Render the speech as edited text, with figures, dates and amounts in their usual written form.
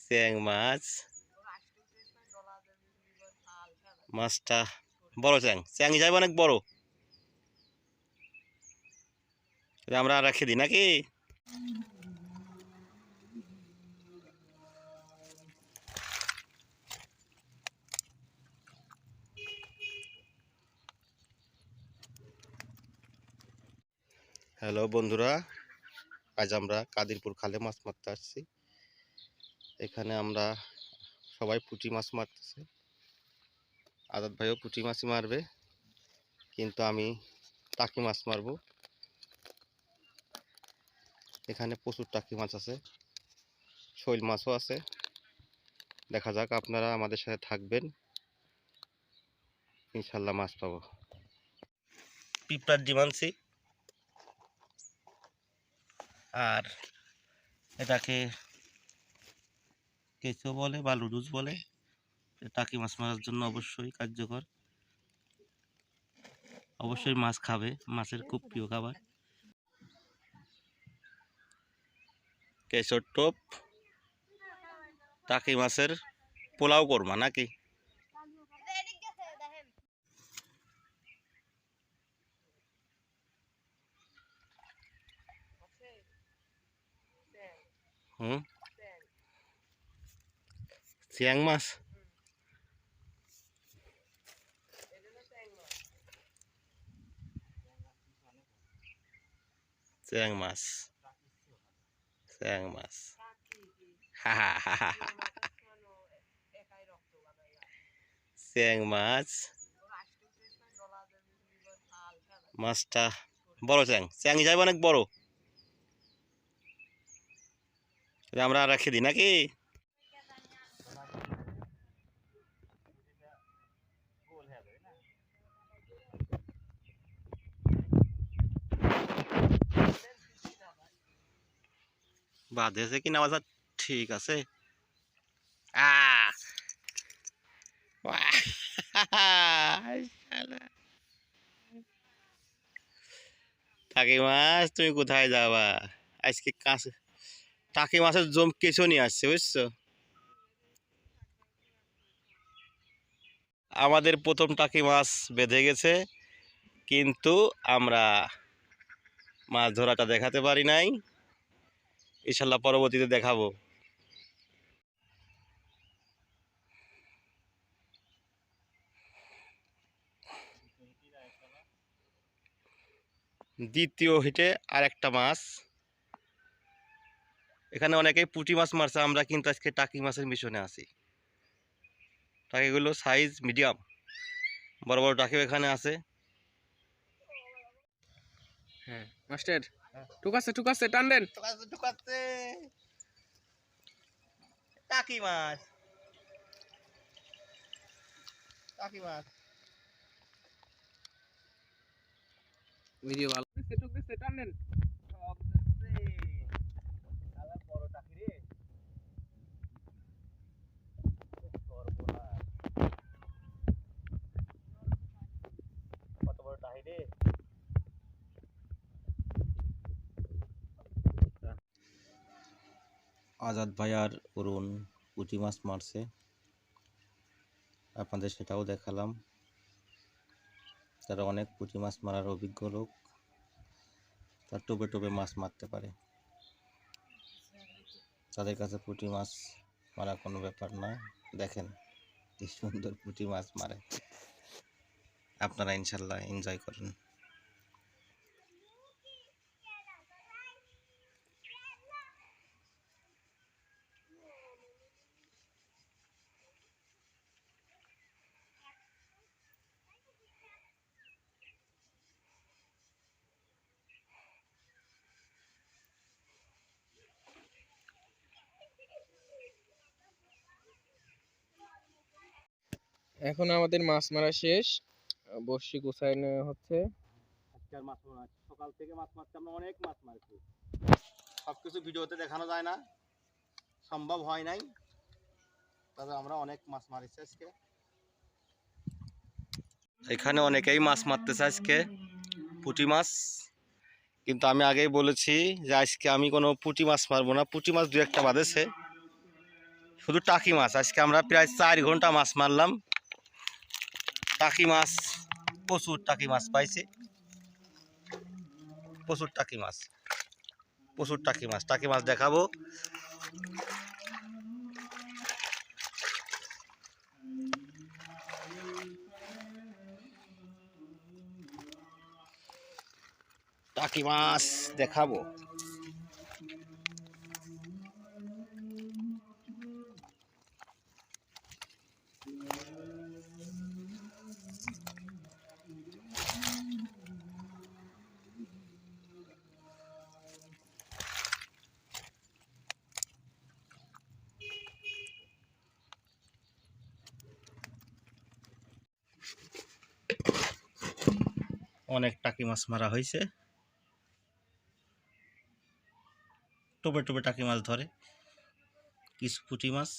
চ্যাং মাছ, মাছটা বড় চ্যাং, চ্যাং হিসাবে অনেক বড়। আমরা রেখে দিই নাকি? হ্যালো বন্ধুরা, আজ আমরা কাদিরপুর খালে মাছ মারতে আসছি। এখানে আমরা সবাই পুঁটি মাছ মারতেছে। আজাদ ভাইও পুঁটি মাছই মারবে, কিন্তু আমি টাকি মাছ মারবো। এখানে প্রচুর টাকি মাছ আছে, শৈল মাছও আছে। দেখা যাক, আপনারা আমাদের সাথে থাকবেন, ইনশাল্লাহ মাছ পাবো। পিঁপড়ার ডিম আনছি, আর এটাকে কেঁচো বলে বা লুডুস বলে। টাকি মাছ মারার জন্য অবশ্যই কার্যকর। অবশ্যই মাছ খাবে, মাছের খুব প্রিয় খাবার। কেঁচোর টোপ, টাকি মাছের পোলাও করবা নাকি? হুম, চ্যাং মাছ, চ্যাং মাছ, চ্যাং মাছ, চ্যাং মাছ। মাছটা বড় চ্যাং, চ্যাং হিসাবে অনেক বড়। আমরা রেখে দিই নাকি? বাঁধেছে কি না বাজার? ঠিক আছে। টাকি মাছ, তুমি কোথায় যাবা? আজকে কাছে টাকি মাছের জম কেঁচো নিয়ে আসছে, বুঝছো? আমাদের প্রথম টাকি মাছ বেঁধে গেছে, কিন্তু আমরা মাছ ধরাটা দেখাতে পারি নাই। ইনশাল্লাহ পরবর্তীতে দেখাবো। দ্বিতীয় হিটে আর একটা মাছ। এখানে অনেকেই পুঁটি মাছ মারছে, আমরা কিন্তু আজকে টাকি মাছের মিশনে আছি। টাকিগুলো সাইজ মিডিয়াম, বড় বড় টাকিও এখানে আছে। হ্যাঁ মাস্টার, টুকাচ্ছে টান দেন। ঢুকাচ্ছে টাকি মাছ, টাকি মাছ। ভিডিও ভালো টুকছে টান দেন। বড় টাকি রে, কত বড় টাকি রে। আজাদ ভাই আর অরুণ পুঁটি মাছ মারছে, আপনাদের সেটাও দেখালাম। তারা অনেক পুঁটি মাছ মারার অভিজ্ঞ লোক, তারা টোপে টোপে মাছ মারতে পারে। তাদের কাছে পুঁটি মাছ মারা কোনো ব্যাপার না। দেখেন কি সুন্দর পুঁটি মাছ মারে, আপনারা ইনশাল্লাহ এনজয় করেন। এখন আমাদের মাছ মারা শেষ, বড়শি গোছায় নেওয়া হচ্ছে। আজকের মাছ মারা, সকাল থেকে মাছ মারতে আমরা অনেক মাছ মারছি। সবকিছু ভিডিওতে দেখানো যায় না, সম্ভব হয় নাই, তবে আমরা অনেক মাছ মারিছি আজকে। এখানে অনেকেই মাছ মারতেছে আজকে পুঁটি মাছ, কিন্তু আমি আগেই বলেছি যে আজকে আমি কোনো পুঁটি মাছ মারবো না। পুঁটি মাছ দু একটা বাঁধেছে, শুধু টাকি মাছ। আজকে আমরা প্রায় 4 ঘন্টা মাছ মারলাম। টাকি মাছ, প্রচুর টাকি মাছ পাইছি, প্রচুর টাকি মাছ, প্রচুর টাকি মাছ। টাকি মাছ দেখাবো। টাকি মাছ দেখাবো। অনেক টাকি মাছ মারা হয়েছে। টোপে টোপে টাকি মাছ ধরে, কিছু পুঁটি মাছ।